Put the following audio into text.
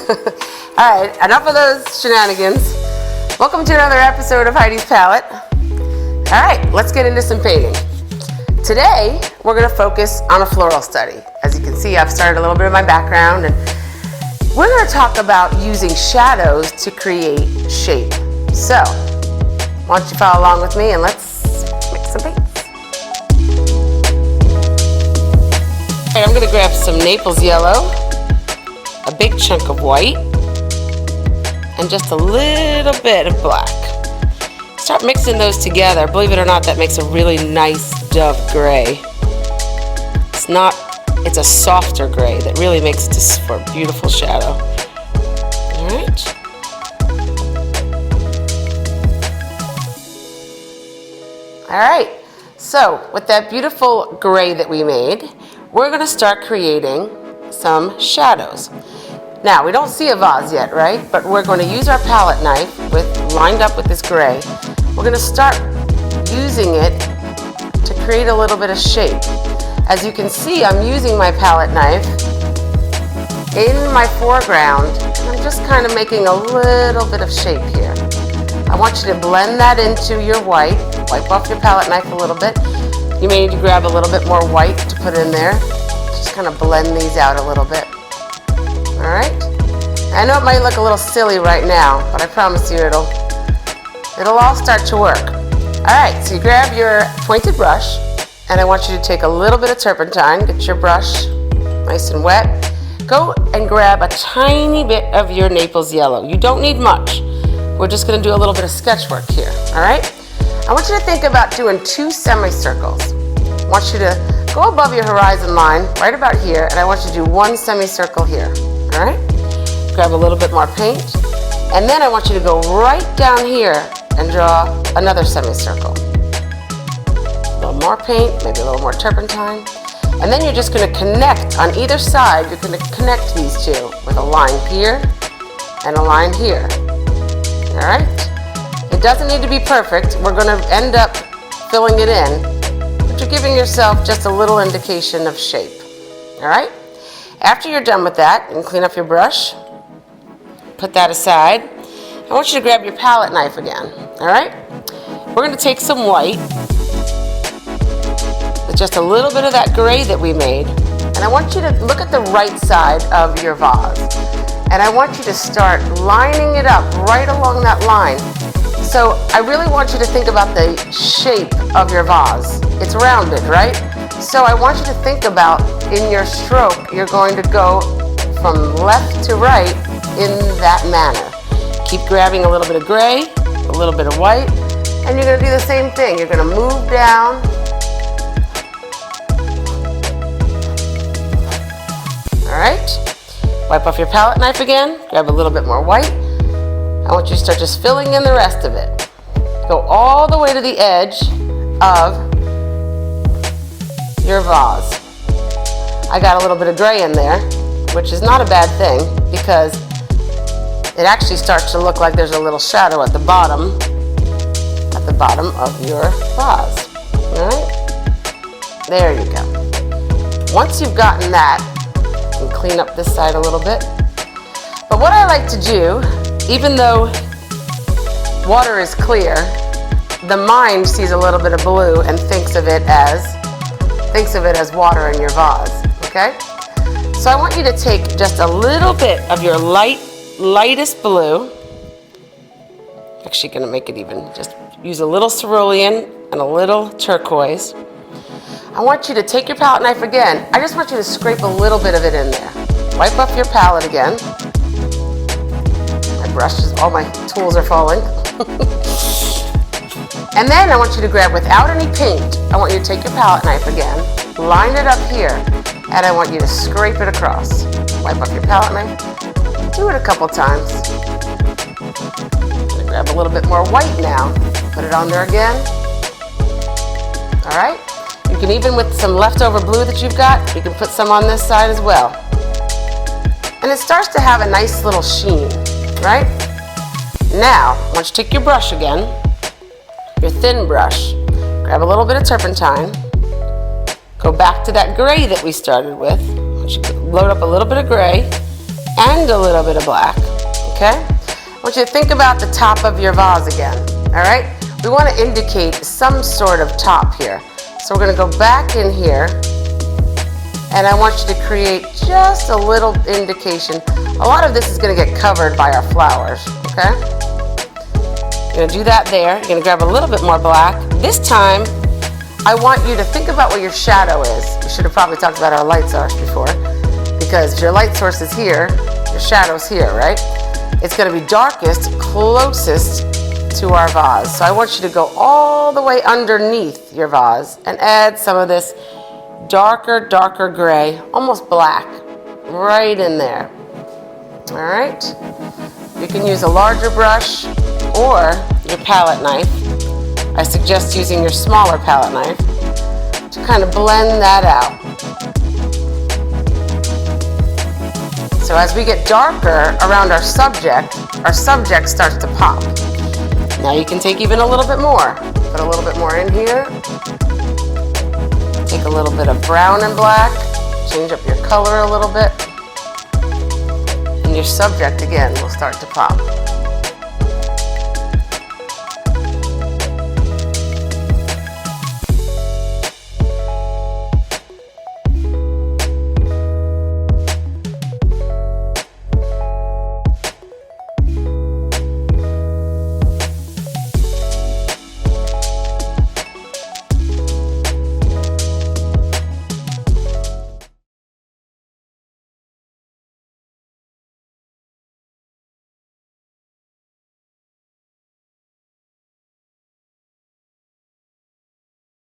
All right, enough of those shenanigans. Welcome to another episode of Heidi's Palette. All right, let's get into some painting. Today, we're gonna focus on a floral study. As you can see, I've started a little bit of my background, and we're gonna talk about using shadows to create shape. So, why don't you follow along with me and let's make some paints. All right, I'm gonna grab some Naples yellow, a big chunk of white, and just a little bit of black. Start mixing those together. Believe it or not, that makes a really nice dove gray. It's a softer gray that really makes it for a beautiful shadow. All right. All right, so with that beautiful gray that we made, we're gonna start creating some shadows. Now, we don't see a vase yet, right? But we're going to use our palette knife lined up with this gray. We're going to start using it to create a little bit of shape. As you can see, I'm using my palette knife in my foreground. I'm just kind of making a little bit of shape here. I want you to blend that into your white. Wipe off your palette knife a little bit. You may need to grab a little bit more white to put in there. Just kind of blend these out a little bit. All right, I know it might look a little silly right now, but I promise you it'll all start to work. All right, so you grab your pointed brush, and I want you to take a little bit of turpentine, get your brush nice and wet. Go and grab a tiny bit of your Naples yellow. You don't need much. We're just gonna do a little bit of sketch work here, all right? I want you to think about doing 2 semicircles. I want you to go above your horizon line, right about here, and I want you to do 1 semicircle here. All right, grab a little bit more paint, and then I want you to go right down here and draw another semicircle. A little more paint, maybe a little more turpentine, and then you're just going to connect on either side. You're going to connect these two with a line here and a line here. All right, it doesn't need to be perfect. We're going to end up filling it in, but you're giving yourself just a little indication of shape. All right. After you're done with that, you can clean up your brush, put that aside. I want you to grab your palette knife again, all right? We're gonna take some white with just a little bit of that gray that we made, and I want you to look at the right side of your vase, and I want you to start lining it up right along that line. So I really want you to think about the shape of your vase. It's rounded, right? So I want you to think about, in your stroke, you're going to go from left to right in that manner. Keep grabbing a little bit of gray, a little bit of white, and you're going to do the same thing. You're going to move down. All right. Wipe off your palette knife again. Grab a little bit more white. I want you to start just filling in the rest of it. Go all the way to the edge of your vase. I got a little bit of gray in there, which is not a bad thing because it actually starts to look like there's a little shadow at the bottom of your vase. All right? There you go. Once you've gotten that, you can clean up this side a little bit. But what I like to do, even though water is clear, the mind sees a little bit of blue and thinks of it as water in your vase, okay? So I want you to take just a little bit of your lightest blue. Actually gonna make it even, just use a little cerulean and a little turquoise. I want you to take your palette knife again. I just want you to scrape a little bit of it in there. Wipe up your palette again. My brushes, all my tools are falling. And then I want you to grab, without any paint, I want you to take your palette knife again, line it up here, and I want you to scrape it across. Wipe up your palette knife. Do it a couple times. I'm gonna grab a little bit more white now. Put it on there again. All right. You can, even with some leftover blue that you've got, you can put some on this side as well. And it starts to have a nice little sheen, right? Now, once you take your brush again, your thin brush, grab a little bit of turpentine, go back to that gray that we started with. Once you load up a little bit of gray, and a little bit of black, okay? I want you to think about the top of your vase again, all right? We want to indicate some sort of top here. So we're going to go back in here, and I want you to create just a little indication. A lot of this is going to get covered by our flowers, okay? You're going to do that there. You're going to grab a little bit more black. This time, I want you to think about what your shadow is. We should have probably talked about our light source before, because if your light source is here, your shadow's here, right? It's going to be darkest, closest to our vase. So I want you to go all the way underneath your vase and add some of this darker gray, almost black, right in there. All right? You can use a larger brush or your palette knife. I suggest using your smaller palette knife to kind of blend that out. So as we get darker around our subject starts to pop. Now you can take even a little bit more. Put a little bit more in here. Take a little bit of brown and black. Change up your color a little bit. And your subject again will start to pop.